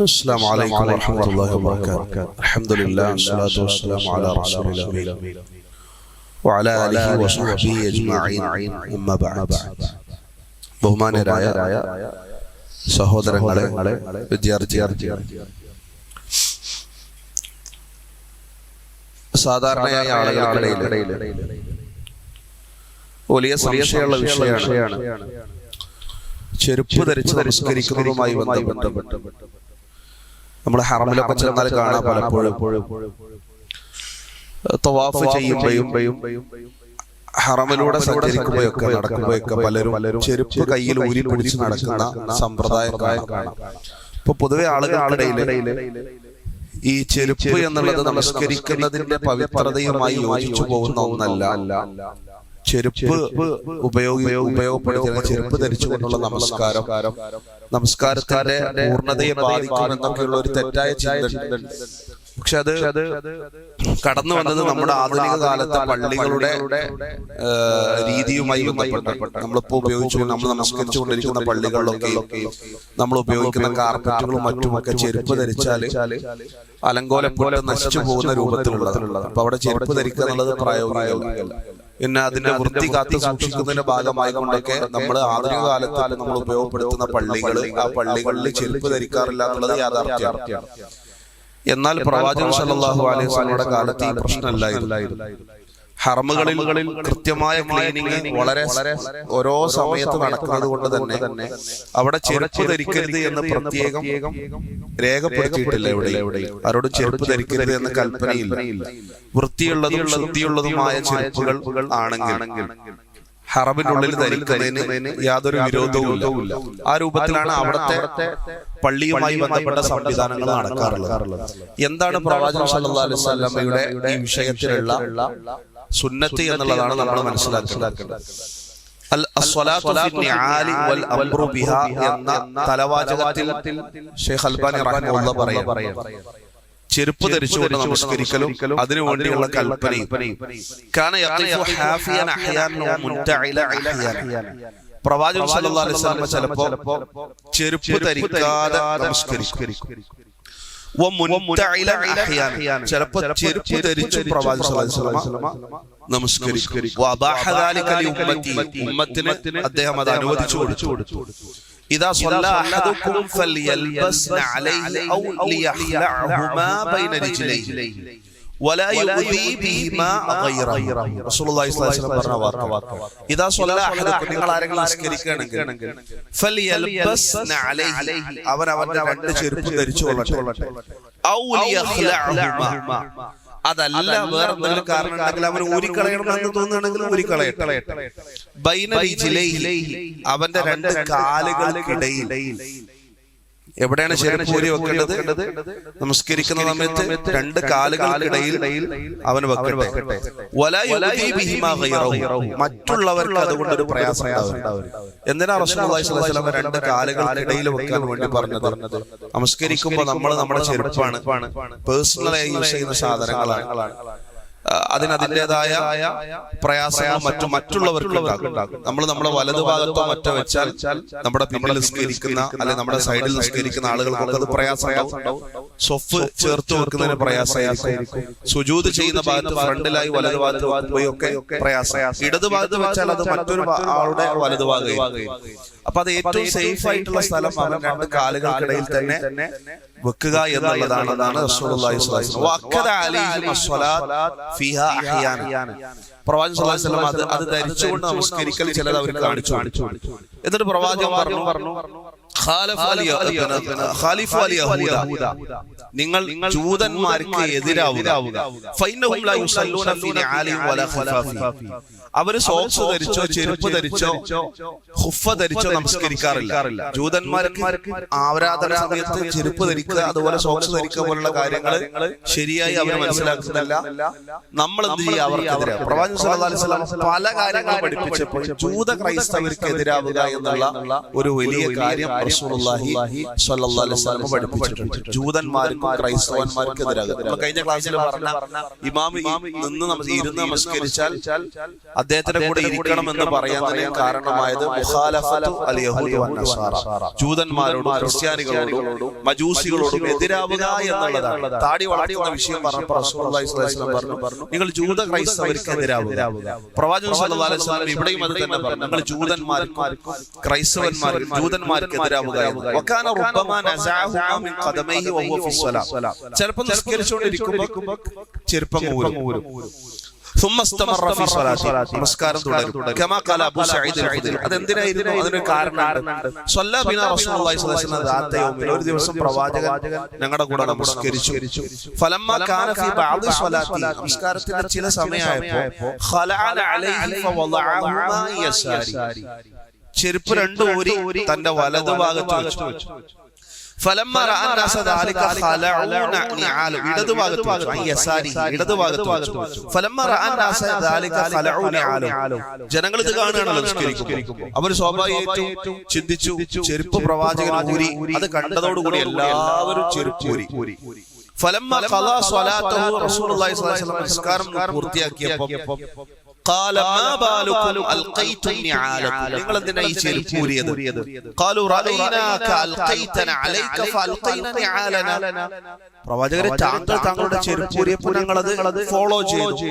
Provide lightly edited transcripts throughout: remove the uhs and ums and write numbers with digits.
السلام عليكم ورحمة الله وبركاته. الحمد لله والصلاة والسلام على رسول الله وعلى آله وصحبه أجمعين. أما بعد. ബഹുമാനരായ സഹോദരങ്ങളെ, വിദ്യാർത്ഥികളെ, സാധാരണയായ ആളുകൾക്കിടയിൽ വലിയ സംശയമുള്ള വിഷയമാണ് ചെരുപ്പ് ധരിച്ച് നമസ്കരിക്കുന്നതുമായി ബന്ധപ്പെട്ട്. നമ്മൾ ഹറമിലൊക്കെ ചെന്നാൽ കാണാൻ പലപ്പോഴും തവാഫ് ചെയ്യുമ്പോഴും ഹറമിലൂടെ സഞ്ചരിക്കുമ്പോഴൊക്കെ നടക്കുമ്പോഴൊക്കെ പലരും ചെരുപ്പ് കയ്യിൽ ഊരി പിടിച്ച് നടക്കുന്ന സമ്പ്രദായം കാണാം. ഇപ്പൊ പൊതുവെ ആളുകൾക്കിടയിൽ ഈ ചെരുപ്പ് എന്നുള്ളത് നമസ്കരിക്കുന്നതിന്റെ പവിത്രതയുമായി യോജിച്ചു പോകുന്ന ഒന്നല്ല. ചെരുപ്പ് ഉപയോഗപ്പെടുത്തുന്ന ചെരുപ്പ് ധരിച്ചുകൊണ്ടുള്ള നമസ്കാരത്തിന്റെ പൂർണ്ണതയെ ബാധിക്കുമെന്നൊക്കെയുള്ള ഒരു തെറ്റായ ചിന്ത. പക്ഷെ അത് കടന്നു വന്നത് നമ്മുടെ ആധുനിക കാലത്തെ പള്ളികളുടെ രീതിയുമായി ബന്ധപ്പെട്ട. നമ്മളിപ്പോ നമ്മൾ നമസ്കരിച്ചു കൊണ്ടിരിക്കുന്ന പള്ളികളിലൊക്കെ നമ്മൾ ഉപയോഗിക്കുന്ന കാർപ്പറ്റുകളും മറ്റുമൊക്കെ ചെരുപ്പ് ധരിച്ചാൽ അലങ്കോലപ്പെട്ട് നശിച്ചു പോകുന്ന രൂപത്തിലുള്ളതാണ്. അപ്പൊ അവിടെ ചെരുപ്പ് ധരിക്കുക എന്നുള്ളത് പ്രായോഗികമല്ല. പിന്നെ അതിന്റെ വൃത്തി കാത്തു സൂക്ഷിക്കുന്നതിന്റെ ഭാഗമായി കൊണ്ടൊക്കെ നമ്മൾ ആധുനിക കാലത്ത് നമ്മൾ ഉപയോഗപ്പെടുത്തുന്ന ആ പള്ളികളിൽ ചെരുപ്പ് ധരിക്കാറില്ല എന്നുള്ളത് യാഥാർത്ഥ്യമാണ്. എന്നാൽ പ്രവാചകൻ സല്ലല്ലാഹു അലൈഹി വസല്ലമയുടെ കാലത്ത് ഈ പ്രശ്നമില്ലായിരുന്നു. ഹറമുകളിൽ കൃത്യമായ ക്ലീനിങ് വളരെ ഓരോ സമയത്ത് നടക്കുന്നത് കൊണ്ട് തന്നെ അവിടെ ചെരുപ്പ് ധരിക്കരുത് എന്ന് പ്രത്യേകം രേഖപ്പെടുത്തിയിട്ടില്ല. എവിടെ ആരോട് ചെരുപ്പ് ധരിക്കരുത് എന്ന കൽപ്പനയില്ല. വൃത്തിയുള്ളതും ശുദ്ധിയുള്ളതുമായ ചെരുപ്പുകൾ ആണെങ്കിൽ ഹറമിനുള്ളിൽ ധരിക്കുന്നതിന് യാതൊരു വിരോധവുമില്ല. ആ രൂപത്തിലാണ് അവിടുത്തെ പള്ളിയുമായി ബന്ധപ്പെട്ട സംവിധാനങ്ങൾ നടക്കാറുള്ളത്. എന്താണ് പ്രവാചകൻ സല്ലല്ലാഹു അലൈഹി വസല്ലമയുടെ ഈ വിഷയത്തിലുള്ള സുന്നത്ത് എന്നുള്ളതാണ് നമ്മൾ മനസ്സിലാക്കേണ്ടത്. എന്ന തലവാചകത്തിൽ ഷെയ്ഖ് അൽബാനി റഹിമഹുല്ലാഹ് പറയാം, ചെരുപ്പ് ധരിച്ചുകൊണ്ട് നമസ്കരിക്കലും അതിനുവേണ്ടിയുള്ള കൽപ്പനയും. പ്രവാചകൻ സല്ലല്ലാഹു അലൈഹി വസല്ലം ചിലപ്പോ ചെരുപ്പ് ധരിക്കാതെ നമസ്കരിക്കും. ചിലപ്പോ ചെരുപ്പ് ധരിച്ചു പ്രവാചകൻ സല്ലല്ലാഹു അലൈഹി വസല്ലം നമസ്കരിക്കും. ഉമ്മത്തിന് അദ്ദേഹം അത് അനുവദിച്ചു കൊടുത്തു. إذا صلى أحدكم فليلبسن عليه أو ليخلعهما بين رجليه ولا يؤذي بهما غيره. رسول الله صلى الله عليه وسلم പറഞ്ഞു, إذا صلى أحدكم, നിങ്ങൾ ആരെങ്കിലും നമസ്കരിക്കുകയാണെങ്കിൽ فليلبسن عليه, അവന്റെ രണ്ട് ചെരുപ്പ് ധരിച്ചു കൊള്ളട്ടെ. أو ليخلعهما, അതല്ല വേറെ എന്തെങ്കിലും കാരണം ഉണ്ടെങ്കിൽ അവൻ ഊരിക്കളയണമെന്ന് തോന്നുകയാണെങ്കിൽ ഊരിക്കളയട്ടെ. ബൈന റിജ്ലൈഹി, അവന്റെ രണ്ട് കാലുകൾക്കിടയിൽ. എവിടെയാണ് ചെരുപ്പ് ഊരി വെക്കേണ്ടത്? നമസ്കരിക്കുന്ന സമയത്ത് രണ്ട് കാലുകൾക്കിടയിൽ അവൻ വെക്കട്ടെ. വലാ യുദീ ബിഹിമാ ഗൈറഹു, മറ്റുള്ളവർക്ക് അതുകൊണ്ടൊരു പ്രയാസം ഉണ്ടാവരുത്. എന്തിനാ റസൂലുള്ളാഹി സ്വല്ലല്ലാഹു അലൈഹി വസല്ലം രണ്ട് കാലുകൾക്കിടയിൽ വെക്കാൻ വേണ്ടി പറഞ്ഞത്? നമസ്കരിക്കുമ്പോൾ നമ്മൾ നമ്മുടെ ചെരുപ്പാണ് പേഴ്സണലായി യൂസ് ചെയ്യുന്ന സാധനങ്ങളാണ്. അതിനതിൻ്റെതായ പ്രയാസങ്ങൾ മറ്റുള്ളവർക്ക് ഉണ്ടാകും. നമ്മൾ നമ്മുടെ വലതുഭാഗത്തോ മറ്റോ വെച്ചാൽ നമ്മുടെ പിന്നിൽ നിസ്കരിക്കുന്ന അല്ലെങ്കിൽ നമ്മുടെ സൈഡിൽ നിസ്കരിക്കുന്ന ആളുകൾക്കൊക്കെ അത് പ്രയാസമുണ്ടാവും. സ്വഫ് ചേർത്ത് വെക്കുന്നതിന് പ്രയാസമായിരിക്കും. സുജൂദ് ചെയ്യുന്ന ഭാഗത്ത് ഫ്രണ്ടിലായി വലതുഭാഗത്ത് വെക്കുകയൊക്കെ പ്രയാസം. ഇടതുഭാഗത്ത് വെച്ചാൽ അത് മറ്റൊരു ആളുടെ വലതുഭാഗം. അപ്പൊ അത് ഏറ്റവും സേഫ് ആയിട്ടുള്ള സ്ഥലം അവൻ രണ്ട് കാലുകൾക്കിടയിൽ തന്നെ വെക്കുക എന്നുള്ളതാണ്. അതാണ് റസൂലുള്ളാഹി സ്വല്ലല്ലാഹു അലൈഹി വസല്ലം പ്രവാചകൻ സല്ലല്ലാഹു അലൈഹി വസല്ലം അത് ധരിച്ചുകൊണ്ട് നമസ്കരിക്കൽ ചിലത് അവർ കാണിച്ചു. എന്നിട്ട് പ്രവാചകൻ പറഞ്ഞു, നിങ്ങൾ ജൂതന്മാർക്ക് എതിരാവുക. അവര് സോക്സ് ധരിച്ചോ ചെരുപ്പ് ധരിച്ചോ ഹുഫ ധരിച്ചോ നമസ്കരിക്കാറില്ല. ജൂതന്മാർക്ക് ആരാധന സമയത്ത് ചെരുപ്പ് ധരിക്കുക, അതുപോലെ സോക്സ് ധരിക്കുക പോലുള്ള കാര്യങ്ങൾ ശരിയായി അവർ മനസ്സിലാക്കുന്നില്ല. നമ്മൾ എന്ത് ചെയ്യുക? അവർക്കെതിരെ പ്രവാചകൻ സല്ലല്ലാഹു അലൈഹി വസല്ലം പല കാര്യങ്ങൾ പഠിപ്പിച്ചപ്പോൾ ജൂത ക്രൈസ്തവർക്ക് എതിരാവുക എന്നുള്ള ഒരു വലിയ കാര്യം റസൂലുള്ളാഹി സ്വല്ലല്ലാഹു അലൈഹി വസല്ലം പഠിപ്പിച്ചിട്ടുണ്ട്. ജൂതന്മാർക്കും ക്രൈസ്തവന്മാർക്കും എതിരാകും. നമ്മൾ കഴിഞ്ഞ ക്ലാസ്സിൽ പറഞ്ഞ ഇമാം ഇരുന്ന് നമസ്കരിച്ചാൽ അദ്ദേഹത്തിന്റെ കൂടെ ഇരിക്കണം എന്ന് പറയാൻ കാരണമായത് മുഖാലഫത്തു അൽ യഹൂദി വൻ നസാറ, ജൂതന്മാരോടും ക്രിസ്ത്യാനികളോടും മജൂസികളോടും എതിരാവുക എന്നുള്ളതാണ്. താടി വളർത്തുന്ന വിഷയം പറഞ്ഞപ്പോൾ റസൂലുള്ളാഹി സ്വല്ലല്ലാഹു അലൈഹി വസല്ലം പറഞ്ഞു, നിങ്ങൾ ജൂത ക്രൈസ്തവർക്ക് എതിരാവുക. പ്രവാചകൻ സ്വല്ലല്ലാഹു അലൈഹി വസല്ലം ഇവിടെയും അത് തന്നെ പറഞ്ഞു, നിങ്ങൾ ജൂതന്മാർക്കും ക്രൈസ്തവന്മാർക്കും ജൂതന്മാർക്ക് എതിരാവുക. വകാന റബ്ബമാ നസഅഹുമാ മിൻ ഖദമൈഹി വഹുവ ഫി സ്വലാ, ചിലപ്പോൾ നിസ്കരിച്ചുകൊണ്ടിരിക്കുമ്പോൾ ചെരുപ്പം ഊരും. ثم استمر في صلاته, നമസ്കാരം തുടരും. كما قال ابو سعيد الخدري, അതെന്തിനായിരുന്നു? അതിനൊരു കാരണമുണ്ട്. صلى بنا رسول الله صلى الله عليه وسلم ذات يوم, ഒരു ദിവസം പ്രവാചകൻ ഞങ്ങളുടെ കൂടെ നമസ്കരിച്ചു. فلما كان في بعض صلاته, നമസ്കാരത്തിന്റെ ചില സമയമായപ്പോൾ خلع عليه فوضعهما يساري, ചെരുപ്പ് രണ്ടു ഊരി തന്റെ വലതുഭാഗത്ത് വെച്ചു. فلما راى الناس ذلك خلعوا نعال, ഇടതുഭാഗത്ത് വെച്ചു. യസാരി, ഇടതുഭാഗത്ത് വെച്ചു. فلما راى الناس ذلك خلعوا نعال, ജനങ്ങൾ ഇത് കാണുകയാണല്ലോ നിസ്കരിക്കുമ്പോൾ. അവർ സ്വാഭാവികമായിട്ടും ചിന്തിച്ചു, ചെരുപ്പ് പ്രവാചകൻ ഊരി. അത് കണ്ടതോടുകൂടി എല്ലാവരും ചെരുപ്പ് ഊരി. فلما قضى صلاته رسول الله صلى الله عليه وسلم, നമസ്കാരം പൂർത്തിയാക്കിയപ്പോൾ قال ما بالكم القيتم نعالكم, നിങ്ങൾ എന്തിനാ ഈ ചെരുപ്പ് ഊരിയത്? قالوا رايناك القيتنا عليك فالقينا نعالنا, പ്രവാചകരെ താങ്കളുടെ ചെരുപ്പ് ഊരിയപ്പോൾ ഞങ്ങൾ അത് ഫോളോ ചെയ്തു.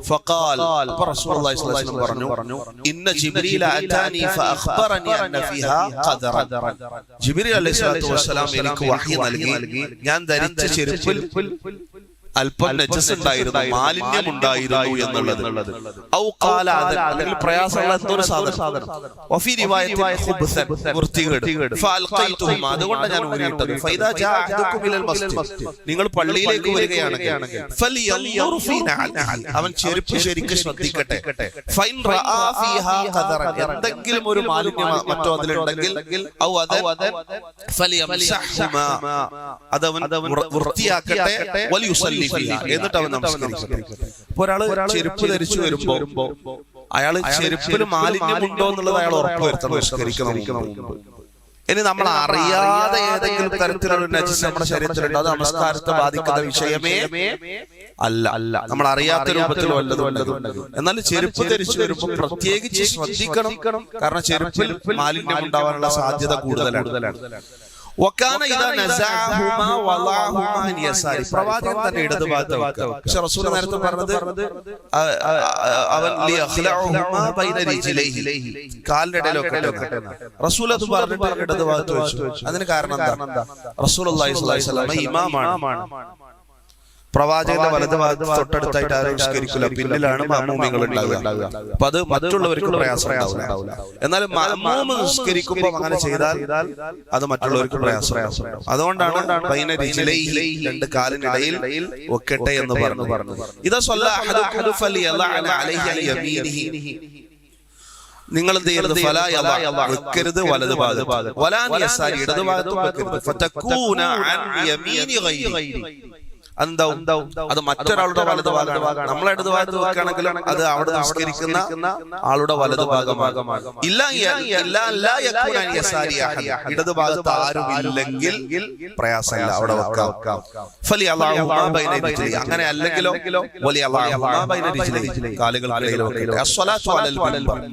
فقال, അപ്പോൾ റസൂലുള്ളാഹി സ്വല്ലല്ലാഹു അലൈഹി വസല്ലം പറഞ്ഞു, ഇന്ന ജിബ്രീല അതാനി ഫഅഖ്ബറനി അന്ന ഫിഹാ ഖദറൻ, ജിബ്രീൽ അലൈഹിസ്സലാത്തു വസ്സലാം എനിക്ക് വഹി നൽകി, ഞാൻ ധരിച്ച ചെരുപ്പിൽ അല്പം നജസ് ഉണ്ടായിരുന്നു, മാലിന്യം ഉണ്ടായിരുന്നു എന്നുള്ളത്. ഔ ഖാല, അല്ലെങ്കിൽ പ്രയാസമുള്ള എന്തോ സാധനം. വഫീ റിവായത്തിൻ ഖുബ്സൻ, വൃത്തികേട്. ഫഅൽഖൈതുഹുമാ, അതുകൊണ്ട് ഞാൻ ഊരിയിട്ടത്. ഫൈദാ ജാഅ അഹദുക്കും ഇലൽ മസ്ജിദ്, നിങ്ങൾ പള്ളിയിലേക്ക് വരികയാണെങ്കിൽ ഫലിയൻദുർ ഫീ നഅലിഹി, അവൻ ചെരുപ്പ് ശരിക്കും ശ്രദ്ധിക്കട്ടെ. ഫൈൻ റആ ഫീഹാ ഖദറൻ, എന്തെങ്കിലും ഒരു മാലിന്യം മറ്റോ അതിലുണ്ടെങ്കിൽ ഔ അദൻ ഫലിയംസഹുമാ, അതവൻ വൃത്തിയാക്കട്ടെ. വലിയുസല്ലി, എന്നിട്ട് അവൻ നമസ്കരിക്കട്ടെ. ഇപ്പൊ ഒരാള് ചെരുപ്പ് ധരിച്ചു വരുമ്പോ അയാള് ചെരുപ്പിൽ മാലിന്യമുണ്ടോ എന്നുള്ളത് അയാൾ ഉറപ്പുവരുത്തണം നമസ്കരിക്കണം മുമ്പ്. ഇനി നമ്മൾ അറിയാതെ ഏതെങ്കിലും തരത്തിലുള്ള നജസ് നമ്മുടെ ശരീരത്തിലുണ്ട്, അത് നമസ്കാരത്തെ ബാധിക്കുന്ന വിഷയമേ അല്ല. നമ്മൾ അറിയാത്ത രൂപത്തിൽ വല്ലതും. എന്നാൽ ചെരുപ്പ് ധരിച്ചു വരുമ്പോൾ പ്രത്യേകിച്ച് ശ്രദ്ധിക്കണം, കാരണം ചെരുപ്പിൽ മാലിന്യം ഉണ്ടാവാനുള്ള സാധ്യത കൂടുതലാണ്. വകാന ഇദാ നസഅഹുമാ വളഅഹുമാ അൻ യസാരി, പ്രവാചകൻ തന്നെ ഇടതുഭാഗത്ത് വെക്കുക. പക്ഷെ റസൂൽ നേരത്തെ പറഞ്ഞത് അവൻ ലിയഖ്ലഉഹുമാ ബൈന റിജ്ലൈഹി, കാലിന്റെ ഇടയിലൊക്കെ. റസൂൽ അത് പറഞ്ഞിട്ട് ഇടതുഭാഗത്ത് വെച്ചു. അതിന് കാരണം എന്താ? റസൂലുള്ളാഹി സ്വല്ലല്ലാഹു അലൈഹി വസല്ലം ഇമാമാണ്. പ്രവാചകന്റെ വലതുഭാഗത്ത് തൊട്ടടുത്തായിട്ട് ആരും നിസ്കരിക്കില്ല, പിന്നിലാണ് മഅ്മൂമികൾ ഉണ്ടാവുക. അപ്പൊ അത് മറ്റുള്ളവർക്ക് പ്രയാസം ഉണ്ടാവില്ല. എന്നാൽ മഅ്മൂം നിസ്കരിക്കുമ്പോൾ അങ്ങനെ ചെയ്താൽ അത് മറ്റുള്ളവർക്ക് പ്രയാസം. അതുകൊണ്ടാണ് ബൈന റിജ്ലൈഹി, രണ്ട് കാലിനിടയിൽ വെക്കട്ടെ എന്ന് പറഞ്ഞു. ഇദാ സ്വല്ലാ അഹദുക്കും ഫലിയളഅന അലൈഹി അൻ യമീനിഹി, നിങ്ങൾ എന്ത് ചെയ്യരുത്? ഫലാ യളഅ, വെക്കരുത് വലതുഭാഗത്ത്. വലാ അൻ യസാരി, ഇടതുഭാഗത്തും വെക്കരുത്. ഫതകൂന അൻ യമീനി ഗൈരി, എന്താവും? അത് മറ്റൊരാളുടെ വലതുഭാഗമാണ്. നമ്മളെ ഇടതുഭാഗത്ത് വെക്കുകയാണെങ്കിലും അത് അവിടെ നമസ്കരിക്കുന്ന ആളുടെ വലതുഭാഗമാണ്. ഇടതുഭാഗത്ത് ആരും ഇല്ലെങ്കിൽ പ്രയാസമില്ല, അവിടെ വെക്കാം. അങ്ങനെ അല്ലെങ്കിലോ കാലുകൾക്കിടയിൽ വെക്കട്ടെ.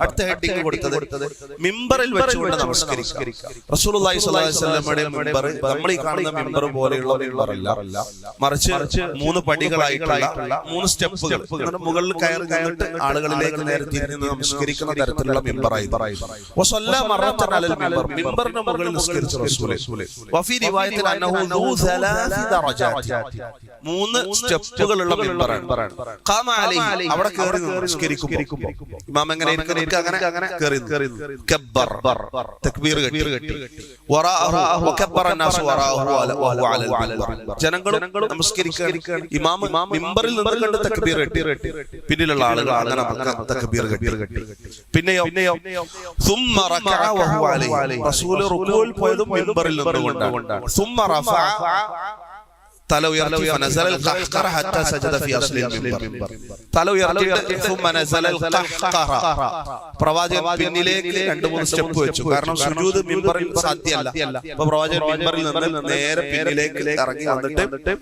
അടുത്ത ഹെഡിങ് കൊടുത്തത് മിമ്പറിൽ വെച്ചുകൊണ്ട് നമസ്കരിക്കുക. റസൂലുള്ളാഹി സ്വല്ലല്ലാഹു അലൈഹി വസല്ലമയുടെ മിമ്പർ നമ്മൾ ഈ കാണുന്ന മിമ്പർ പോലെയുള്ള മിമ്പറല്ല, മറിച്ച് 3 പടികളായിട്ടുള്ള 3 സ്റ്റെപ്പുകൾ, മുകളിൽ കയറി നിന്നിട്ട് ആളുകളിലേക്ക് നേരെ തിരിഞ്ഞ് നമസ്കരിക്കുന്ന തരത്തിലുള്ള മിമ്പറായിരുന്നു. വസല്ല മറത്തൻ അലൽ മിമ്പർ, മിമ്പറിന്റെ മുകളിൽ നിസ്കരിച്ച റസൂൽ. വഫീ റിവായത്തിൽ അന്നഹു ദൂ 3 ദറജാത്ത്, 3 സ്റ്റെപ്പുകളുള്ള മിമ്പറാണ്. ഖാമ അലൈഹി, അവിടെ കയറി നിസ്കരിക്കുമ്പോൾ ഇമാം എങ്ങനെ അങ്ങനെ കയറി കബ്ബർ, തക്ബീർ കെട്ടി. വറാഅഹു വകബ്ബറ അന്നാസു വറാഅഹു വഹുവ അലൽ മിമ്പർ, ജനങ്ങളും നമസ്കരിക്കുകയാണ്. ഇമാം മിമ്പറിൽ നിന്ന് കണ്ട് തക്ബീർ കെട്ടി, പിന്നിലുള്ള ആളുകൾ അങ്ങനെ തക്ബീർ കെട്ടി. പിന്നെയോ സുമ്മ റകഅ വഹുവ അലൈഹി, റസൂൽ റുകൂൽ പോയതും മിമ്പറിൽ നിന്നുകൊണ്ടാണ്. സുമ്മ റഫഅ, തല ഉയർത്തി ഫനസലൽ ഖഹ്ഖറ ഹത്താ സജദ ഫി അസ്ലിൽ മിമ്പർ. തല ഉയർത്തിയിട്ട് സുമ്മ നസലൽ ഖഹ്ഖറ. പ്രവാചകൻ പിന്നിലേക്ക് 2-3 സ്റ്റെപ്പ് വെച്ചു. കാരണം സുജൂദ് മിമ്പറിൽ സാധ്യമല്ല. അപ്പോൾ പ്രവാചകൻ മിമ്പറിൽ നിന്ന് നേരെ പിന്നിലേക്ക് ഇറങ്ങി വന്നിട്ട്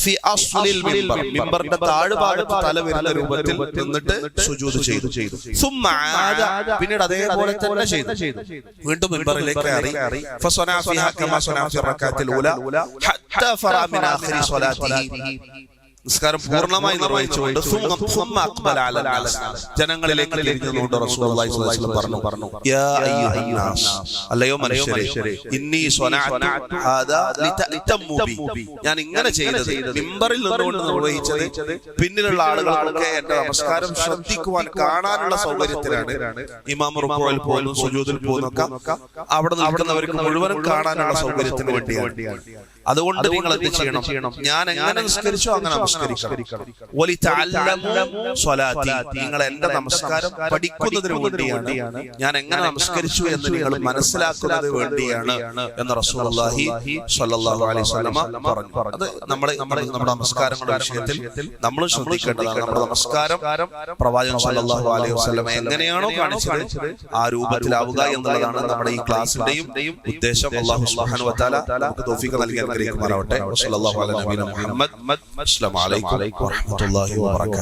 ഫി അസ്ലിൽ മിമ്പർ, മിമ്പറിന്റെ താഴ്ഭാഗത്ത് തല വരുന്ന രൂപത്തിൽ നിന്നിട്ട് സുജൂദ് ചെയ്തു. സുമ്മ ആദ, പിന്നീട് അതേപോലെ തന്നെ ചെയ്തു. വീണ്ടും മിമ്പറിലേക്ക് കയറി ഫസനാ ഫിഹാ കമാ സനാ ഫി റകഅത്തിൽ ഊല ഹത്താ ഫറഅ മിൻ ആഖിരി സ്വലാത്തിഹി. നിസ്കാരം പൂർണ്ണമായി നിർവഹിച്ചുകൊണ്ട് ജനങ്ങളിലേക്ക് തിരിഞ്ഞുകൊണ്ട് റസൂലുള്ളാഹി സ്വല്ലല്ലാഹു അലൈഹി വസല്ലം പറഞ്ഞു, യാ അയ്യുഹന്നാസ്, അല്ലയോ മനുഷ്യരെ, ഇന്നി സ്വനഅതു ഹാദാ ലിതഅതമു ബി, ഞാൻ ഇങ്ങനെ ചെയ്തത് മിമ്പറിൽ നിന്നുകൊണ്ട് നിർവഹിച്ചത് പിന്നിലുള്ള ആളുകൾക്കൊക്കെ എന്റെ നമസ്കാരം ശ്രദ്ധിക്കുവാൻ കാണാനുള്ള സൗകര്യത്തിലാണ്. ഇമാം റുകൂഇൽ പോകുന്നു, സുജൂദിൽ പോകുന്നൊക്കെ അവിടെ നിൽക്കുന്നവർക്ക് മുഴുവനും കാണാനുള്ള സൗകര്യത്തിന് വേണ്ടിയാണ്. അതുകൊണ്ട് നിങ്ങൾ എന്ത് ചെയ്യണം? ഞാൻ എങ്ങനെ നിസ്കരിച്ചോ അങ്ങനെ നമസ്കരിക്കണം. നിങ്ങൾ എന്റെ നമസ്കാരം പഠിക്കുന്നതിന് വേണ്ടിയാണ്, ഞാൻ എങ്ങനെ നമസ്കരിച്ചു എന്ന് നിങ്ങൾ മനസ്സിലാക്കുന്നത് വേണ്ടിയാണ് എന്ന് റസൂലുള്ളാഹി സ്വല്ലല്ലാഹു അലൈഹി വസല്ലം പറഞ്ഞു. അത് നമ്മുടെ നമസ്കാരങ്ങളുടെ വിഷയത്തിൽ നമ്മൾ ശ്രദ്ധിക്കേണ്ടതാണ്. നമ്മുടെ നമസ്കാരം പ്രവാചകൻ സ്വല്ലല്ലാഹു അലൈഹി വസല്ലം എങ്ങനെയാണോ കാണിച്ചത് ആ രൂപത്തിലാവുക എന്നുള്ളതാണ് നമ്മുടെ ഈ ക്ലാസിന്റെയും ഉദ്ദേശം. അല്ലാഹു സുബ്ഹാനഹു വ തആല നമുക്ക് തൗഫീഖ് നൽകി അനുഗ്രഹിക്കുമാറാവട്ടെ. വസല്ലല്ലാഹു അലാ നബിയിന മുഹമ്മദ്. അസ്സലാമു അലൈക്കും വറഹ്മത്തുള്ളാഹി വബറകാതുഹു.